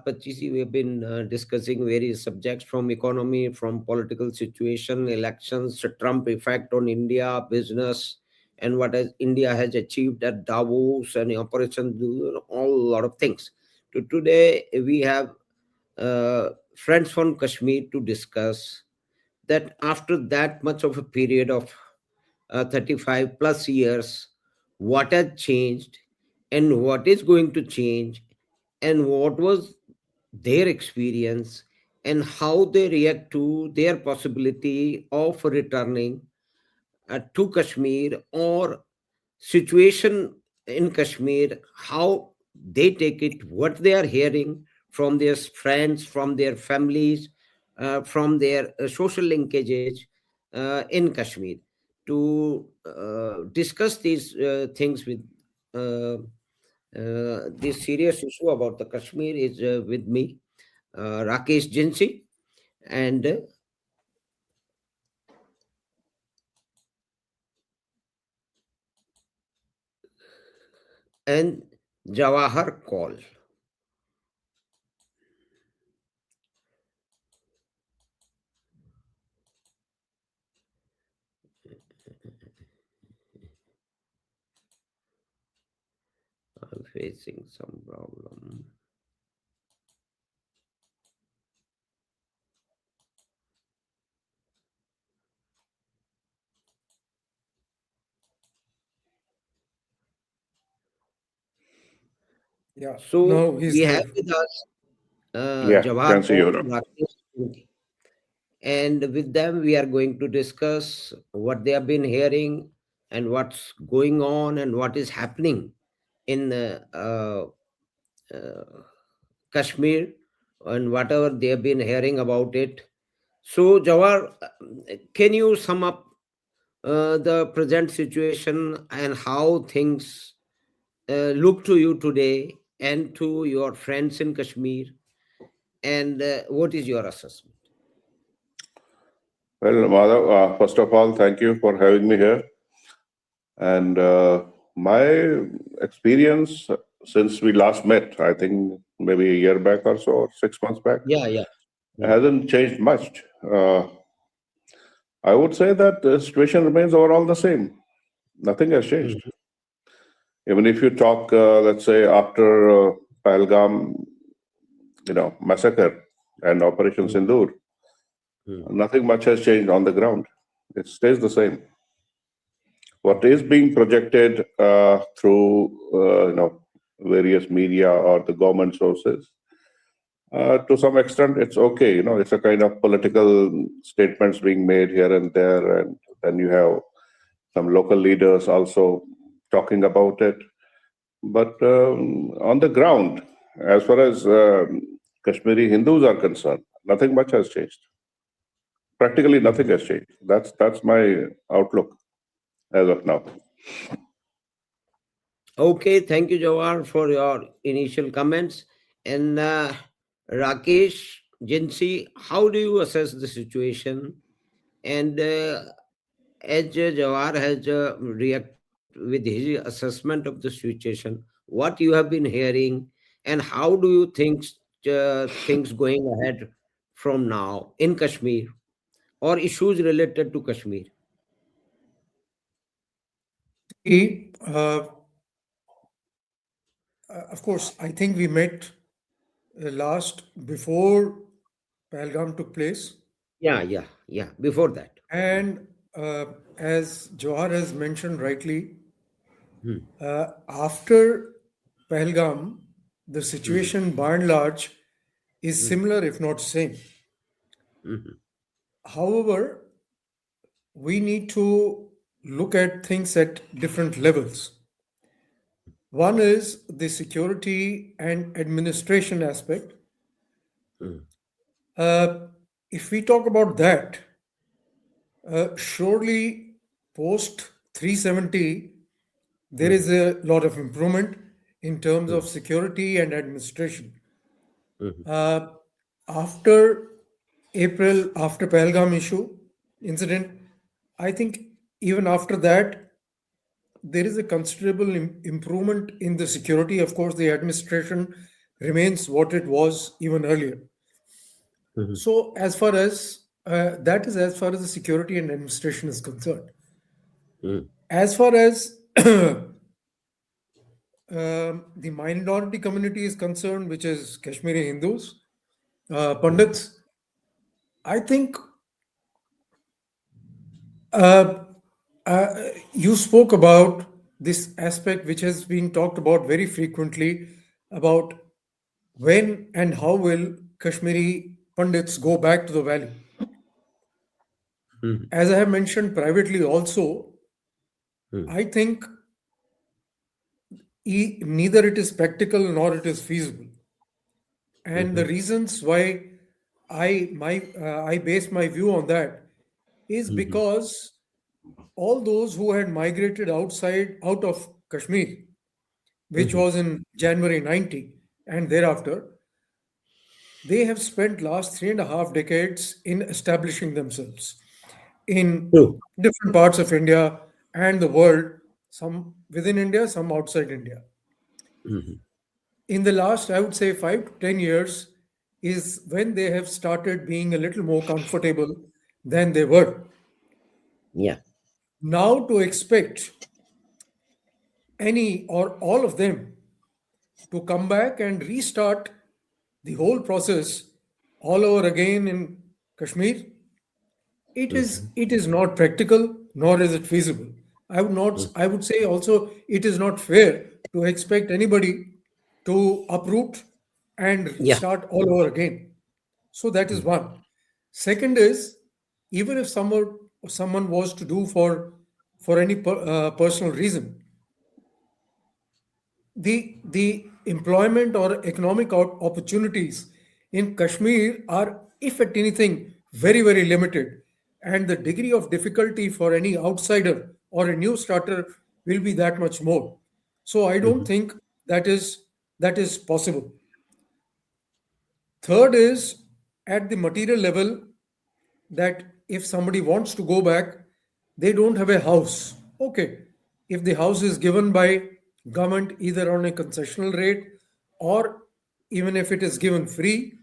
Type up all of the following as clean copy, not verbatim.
25 we have been discussing various subjects from economy, from political situation, elections, Trump effect on India, business, and what has India has achieved at Davos and Operation Sindoor, all lot of things. Today we have friends from Kashmir to discuss that after that much of a period of 35 plus years, what has changed and what is going to change, and what was their experience, and how they react to their possibility of returning to Kashmir, or situation in Kashmir, how they take it, what they are hearing from their friends, from their families, from their social linkages in Kashmir. To discuss these things with this serious issue about the Kashmir is with me, Rakesh Jinsi, and Jawahar Kaul. I'm facing some problem. Yeah, So now he's we have there. with us Yeah, Jawahar can see Kaul, you now. Rakesh Jinsi. And with them, we are going to discuss what they have been hearing and what's going on and what is happening in uh, Kashmir and whatever they have been hearing about it. So, Jawahar, can you sum up the present situation and how things look to you today and to your friends in Kashmir? And what is your assessment? Well, Madhav, first of all, thank you for having me here. And my experience since we last met, I think maybe a year back or so, or 6 months back, Yeah. hasn't changed much. I would say that the situation remains overall the same. Nothing has changed. Mhm. Even if you talk, let's say, after Pahalgam, massacre and Operation Mhm. Sindoor, Mhm. nothing much has changed on the ground. It stays the same. What is being projected through various media or the government sources, to some extent, it's okay. It's a kind of political statements being made here and there, and then you have some local leaders also talking about it. But on the ground, as far as Kashmiri Hindus are concerned, nothing much has changed. Practically nothing has changed. That's my outlook as of now. Okay, thank you, Jawahar, for your initial comments. And Rakesh, Jinsi, how do you assess the situation? And as Jawahar has reacted with his assessment of the situation, what you have been hearing, and how do you think things going ahead from now in Kashmir, or issues related to Kashmir? Uh, of course, I think we met last before Pahalgam took place. Yeah. Before that. And as Johar has mentioned rightly, Hmm. after Pahalgam, the Mhm. situation by and large is Mhm. similar, if not same. Mhm. However, we need to look at things at different levels. One is the security and administration aspect. Mhm. Uh, if we talk about that, surely post 370, there Mhm. is a lot of improvement in terms of Mhm. security and administration. Mhm. Uh, after April, after Pahalgam incident, I think even after that, there is a considerable improvement in the security. Of course, the administration remains what it was even earlier. Mhm. So, as far as that is as far as the security and administration is concerned. Mhm. As far as the minority community is concerned, which is Kashmiri Hindus, Pandits, I think uh, you spoke about this aspect which has been talked about very frequently about when and how will Kashmiri Pandits go back to the valley. Mhm. As I have mentioned privately also, Mhm. I think neither it is practical nor it is feasible. And the Mhm. reasons why I base my view on that is Mhm. because all those who had migrated out of Kashmir, which Mhm. was in January 90 and thereafter, they have spent last 3.5 decades in establishing themselves in True. different parts of India and the world, some within India, some outside India. Mhm. In the last, I would say, 5 to 10 years, is when they have started being a little more comfortable than they were. Yeah. Now, to expect any or all of them to come back and restart the whole process all over again in Kashmir, Mhm. it is not practical nor is it feasible. Mhm. I would say also it is not fair to expect anybody to uproot and Yeah. start all over again. So that is one. Second is, even if someone was to do for any personal reason, the employment or economic opportunities in Kashmir are, if at anything, very limited, and the degree of difficulty for any outsider or a new starter will be that much more. So I don't Mhm. think that is possible. Third is, at the material level, that if somebody wants to go back, they don't have a house. Okay, if the house is given by government either on a concessional rate or even if it is given free,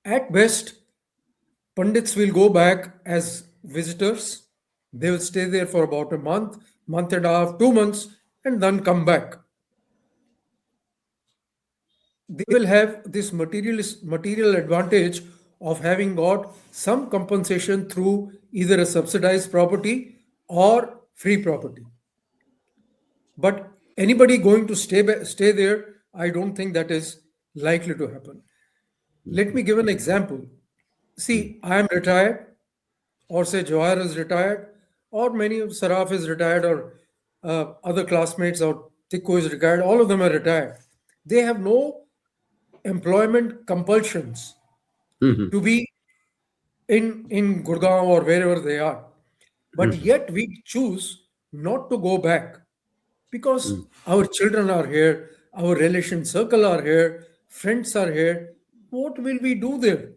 at best, Pandits will go back as visitors. They will stay there for about a month and a half, 2 months, and then come back. They will have this material advantage of having got some compensation through either a subsidized property or free property. But anybody going to stay there, I don't think that is likely to happen. Let me give an example. See, I am retired, or say Jawahar is retired, or many of Saraf is retired, or other classmates, or Tikku is retired. All of them are retired. They have no employment compulsions Mhm. to be in Gurgaon or wherever they are. But Mhm. yet we choose not to go back because Mhm. our children are here, our relation circle are here, friends are here. What will we do there?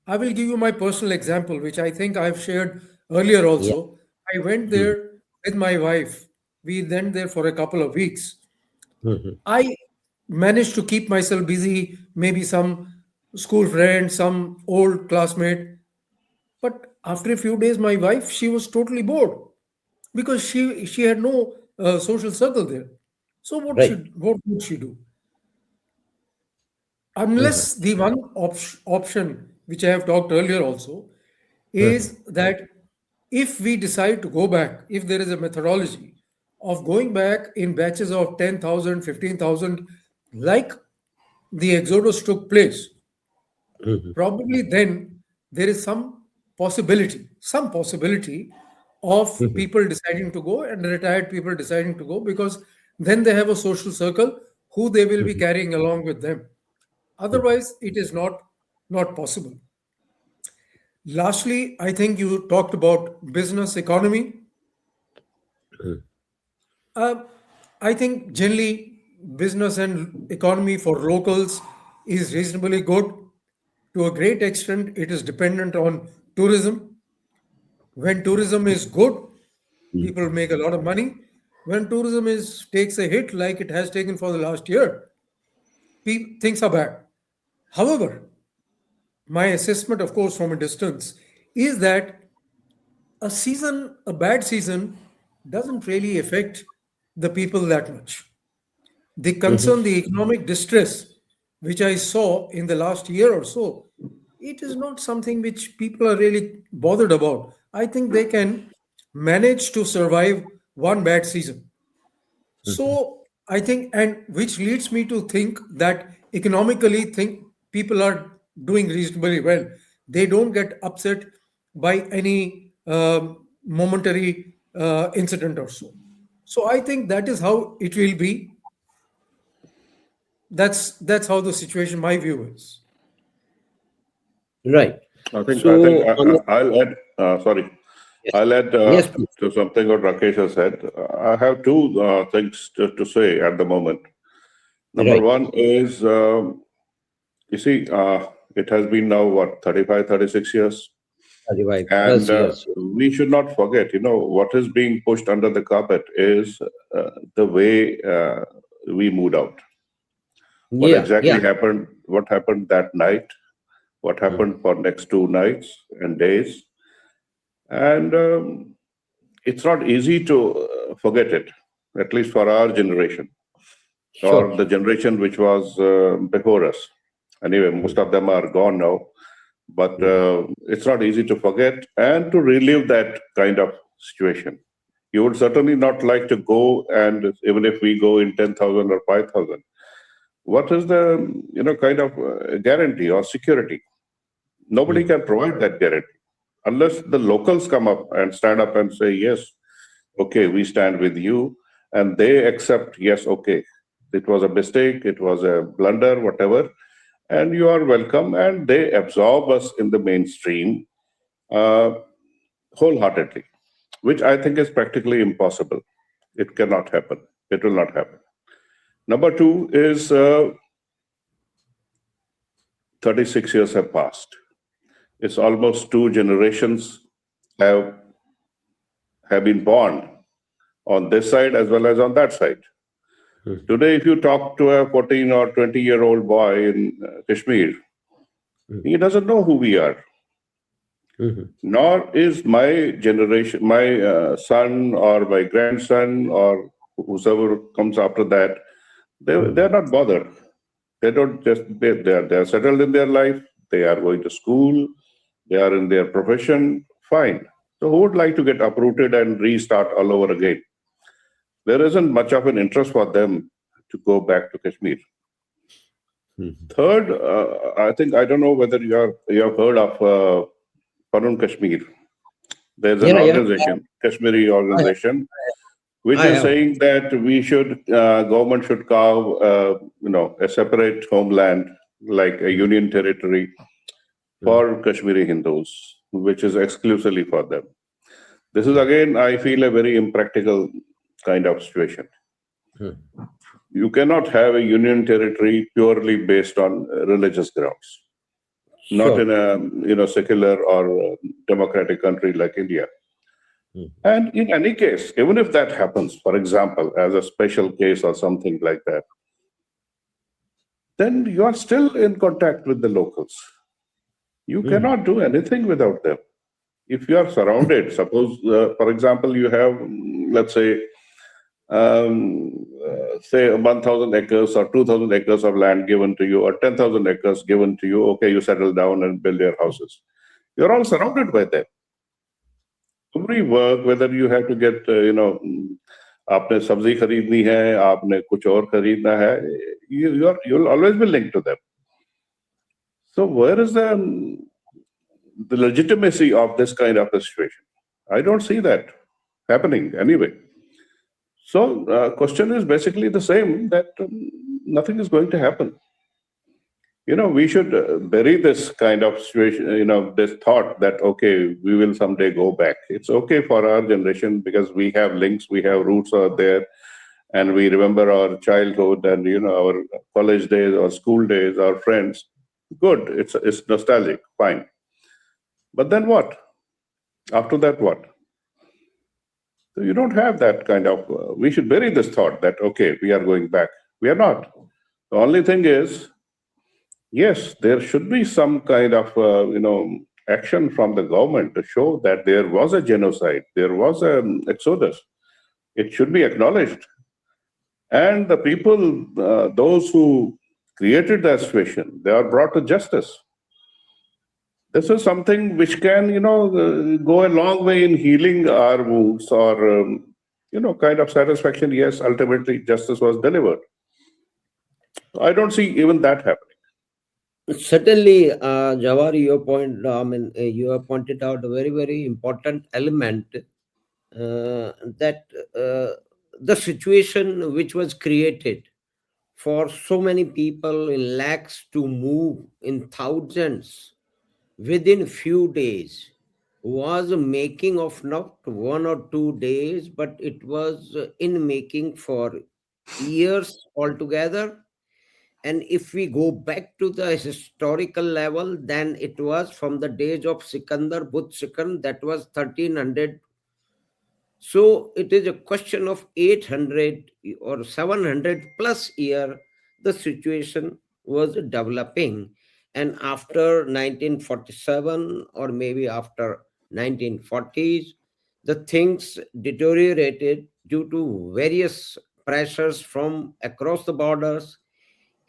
I will give you my personal example, which I think I've shared earlier Yeah. also. I went Mhm. there with my wife. We went there for a couple of weeks. Mhm. I managed to keep myself busy, maybe some school friend, some old classmate. But after a few days, my wife, she was totally bored because she had no social circle there. So Right. what would she do? Mhm. Unless the one option which I have talked earlier also Mhm. is that if we decide to go back, if there is a methodology of going back in batches of 10,000, 15,000, like the exodus took place, Mhm. probably then there is some possibility of Mhm. people deciding to go and retired people deciding to go because then they have a social circle who they will be Mhm. carrying along with them. Mhm. Otherwise, it is not possible. Lastly, I think you talked about business economy. Mhm. Uh, I think generally business and economy for locals is reasonably good. To a great extent, it is dependent on tourism. When tourism is good, people Mhm. make a lot of money. When tourism is takes a hit, like it has taken for the last year, things are bad. However, my assessment, of course, from a distance, is that a bad season, doesn't really affect the people that much. The concern, the economic distress, which I saw in the last year or so, it is not something which people are really bothered about. I think they can manage to survive one bad season. So I think, and which leads me to think that economically, think people are doing reasonably well. They don't get upset by any momentary incident or so. So I think that is how it will be. That's how the situation, my view is. Right. I think So, I'll add. Sorry, yes, I'll add yes, please. to something what Rakesh has said. I have two things to say at the moment. Number Right. one is, you see, it has been now what 35, 36 years, 35 and plus years. we should not forget. What is being pushed under the carpet is the way we moved out. What Yeah, exactly yeah. happened? What happened that night? What happened for next 2 nights and days? And it's not easy to forget it, at least for our generation Sure. or the generation which was before us. Anyway, most of them are gone now, but it's not easy to forget and to relive that kind of situation. You would certainly not like to go, and even if we go in 10,000 or 5,000, what is the kind of guarantee or security? Nobody can provide that guarantee unless the locals come up and stand up and say, yes, okay, we stand with you, and they accept, yes, okay, it was a mistake, it was a blunder, whatever, and you are welcome, and they absorb us in the mainstream uh, wholeheartedly, which I think is practically impossible. It cannot happen. It will not happen. Number two is 36 years have passed. It's almost 2 generations have been born on this side as well as on that side. Today, if you talk to a 14 or 20-year-old boy in Kashmir, he doesn't know who we are. Nor is my generation, my son or my grandson or whoever comes after that, they're not bothered. They don't just, they're settled in their life, they are going to school, they are in their profession, fine. So who would like to get uprooted and restart all over again? There isn't much of an interest for them to go back to Kashmir. Third, I don't know whether you have heard of Kashmir. There's an Yeah, yeah. organization, Kashmiri I, organization, which I is have. saying that we should, government should carve, a separate homeland, like a union territory for Kashmiri Hindus, which is exclusively for them. This is again, I feel, a very impractical kind of situation. You cannot have a union territory purely based on religious grounds, not Sure. in a secular or democratic country like India. And in any case, even if that happens, for example, as a special case or something like that, then you are still in contact with the locals. You cannot do anything without them. If you are surrounded, suppose, for example, you have, let's say 1,000 acres or 2,000 acres of land given to you, or 10,000 acres given to you. Okay, you settle down and build your houses. You're all surrounded by them. Every work, whether you have to get, आपने सब्जी खरीदनी है, आपने कुछ और खरीदना है, you'll always be linked to them. So where is the legitimacy of this kind of a situation? I don't see that happening anyway. So question is basically the same, that nothing is going to happen. We should bury this kind of situation, this thought that, okay, we will someday go back. It's okay for our generation because we have links, we have roots out there, and we remember our childhood and, our college days or school days, our friends. Good, it's nostalgic, fine. But then what? After that, what? So you don't have that kind of, we should bury this thought that, okay, we are going back. We are not. The only thing is, yes, there should be some kind of, action from the government to show that there was a genocide, there was an exodus. It should be acknowledged. And the people, those who created that situation, they are brought to justice. This is something which can, go a long way in healing our wounds or, kind of satisfaction. Yes, ultimately justice was delivered. I don't see even that happening. Certainly, Jawahar, you have pointed out a very, very important element that the situation which was created for so many people in lakhs to move in thousands within few days was a making of not 1 or 2 days, but it was in making for years altogether. And if we go back to the historical level, then it was from the days of Sikandar Butt Sikand, that was 1300. So it is a question of 800 or 700 plus year, the situation was developing. And after 1947 or maybe after 1940s, the things deteriorated due to various pressures from across the borders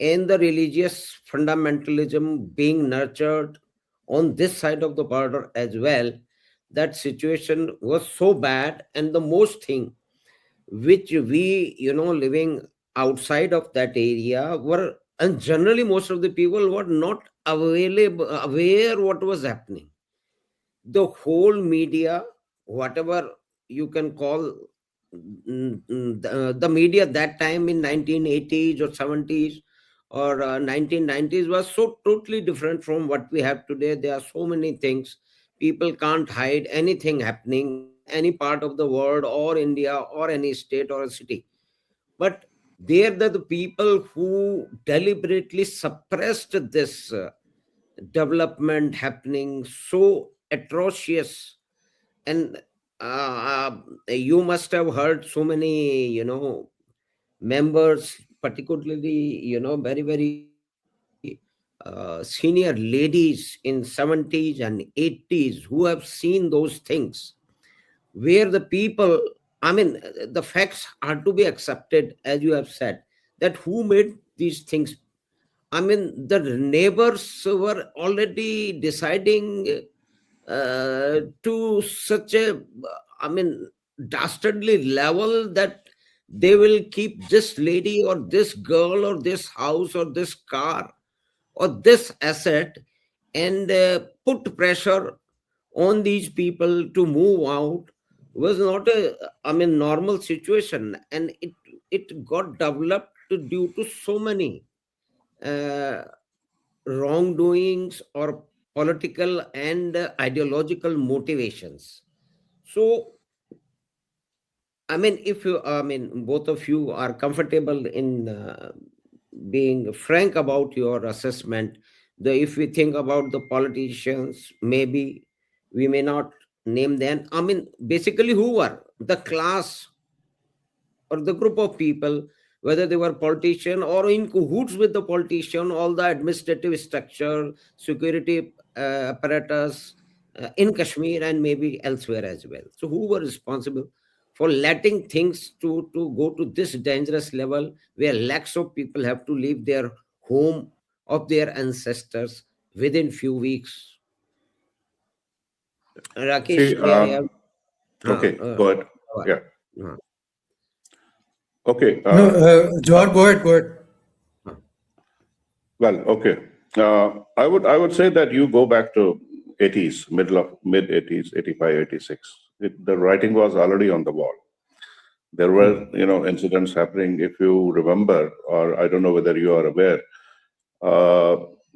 and the religious fundamentalism being nurtured on this side of the border as well. That situation was so bad, and the most thing which we living outside of that area were, and generally most of the people were not available aware what was happening. The whole media, whatever you can call, the media that time in 1980s or 70s or 1990s was so totally different from what we have today. There are so many things. People can't hide anything happening in any part of the world or India or any state or a city. But there, the people who deliberately suppressed this development happening so atrocious. And you must have heard so many members, particularly very, very senior ladies in 70s and 80s who have seen those things, where the people, the facts are to be accepted, as you have said, that who made these things. The neighbors were already deciding to such a, I mean, dastardly level that they will keep this lady or this girl or this house or this car or this asset, and put pressure on these people to move out. Was not a, normal situation, and it got developed due to so many uh, wrongdoings or political and ideological motivations. So, if you, both of you are comfortable in being frank about your assessment, if we think about the politicians, maybe we may not name them. Basically, who were the class or the group of people, whether they were politician or in cahoots with the politician, all the administrative structure, security apparatus in Kashmir and maybe elsewhere as well. So who were responsible for letting things to go to this dangerous level where lakhs of people have to leave their home of their ancestors within few weeks? See, Rakesh, may I have? okay, go ahead. Yeah. uh, Okay. No, Jawahar, go ahead, go ahead. Well, okay. I would say that you go back to 80s, mid 80s, 85, 86. The writing was already on the wall. There were, incidents happening. If you remember, or I don't know whether you are aware,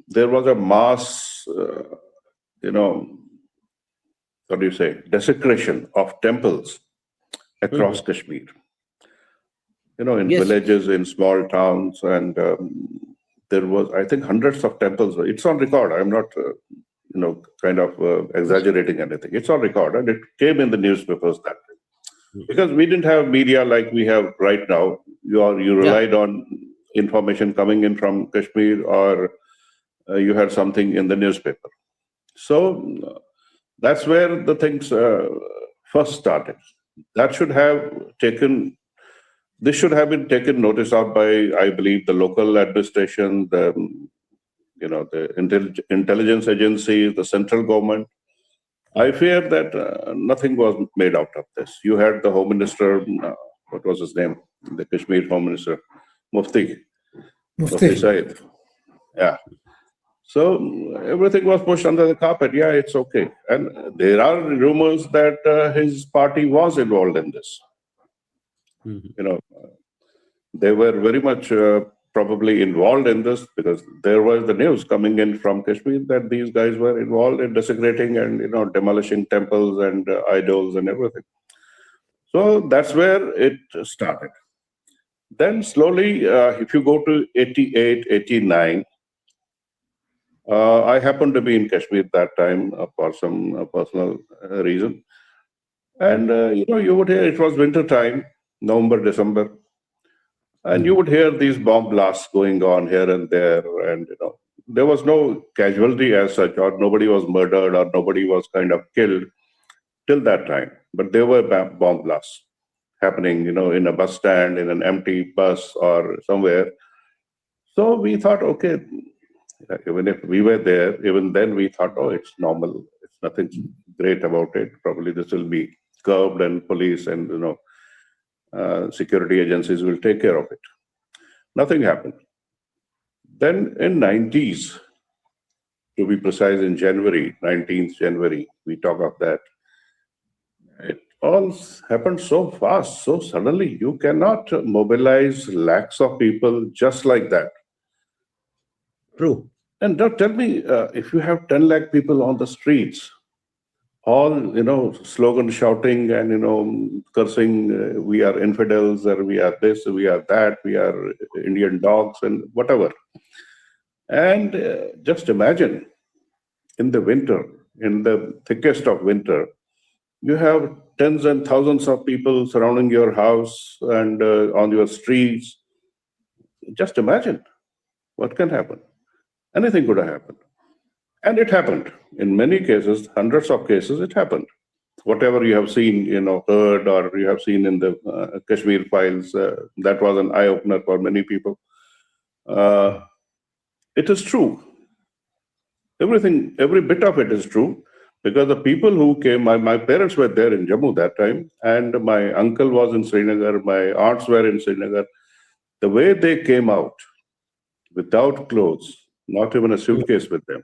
there was a mass, what do you say, desecration of temples across Kashmir. In Yes. villages, in small towns, and there was, I think, hundreds of temples. It's on record. I'm not, kind of exaggerating anything. It's on record, and it came in the newspapers that way. Because we didn't have media like we have right now. You relied on, information coming in from Kashmir, or you had something in the newspaper. So that's where the things first started. That should have taken. This should have been taken notice of by, I believe, the local administration, the intelligence agencies, the central government. I fear that nothing was made out of this. You had the Home Minister, what was his name? The Kashmir Home Minister, Mufti Said. Yeah. So everything was pushed under the carpet. Yeah, it's okay. And there are rumors that his party was involved in this. They were very much probably involved in this, because there was the news coming in from Kashmir that these guys were involved in desecrating and demolishing temples and idols and everything. So that's where it started. Then slowly, if you go to 88, 89, I happened to be in Kashmir that time for some personal reason. And, you would hear it was winter time, November, December. And you would hear these bomb blasts going on here and there. And, there was no casualty as such, or nobody was murdered, or nobody was kind of killed till that time. But there were bomb blasts happening, in a bus stand, in an empty bus or somewhere. So we thought, okay, even if we were there, even then we thought, oh, it's normal. It's nothing great about it. Probably this will be curbed, and police and, security agencies will take care of it. Nothing happened. Then in 90s, to be precise, in January, 19th January, we talk of that. It all happened so fast, so suddenly. You cannot mobilize lakhs of people just like that. True. And now tell me, if you have 10 lakh people on the streets, all, slogan shouting and, cursing, we are infidels, or we are this, we are that, we are Indian dogs and whatever. And just imagine, in the winter, in the thickest of winter, you have tens and thousands of people surrounding your house and on your streets. Just imagine what can happen. Anything could have happened. And it happened. In many cases, hundreds of cases, it happened. Whatever you have seen, heard, or you have seen in the Kashmir files, that was an eye-opener for many people. It is true. Everything, every bit of it is true, because the people who came, my parents were there in Jammu that time, and my uncle was in Srinagar, my aunts were in Srinagar. The way they came out, without clothes, not even a suitcase with them,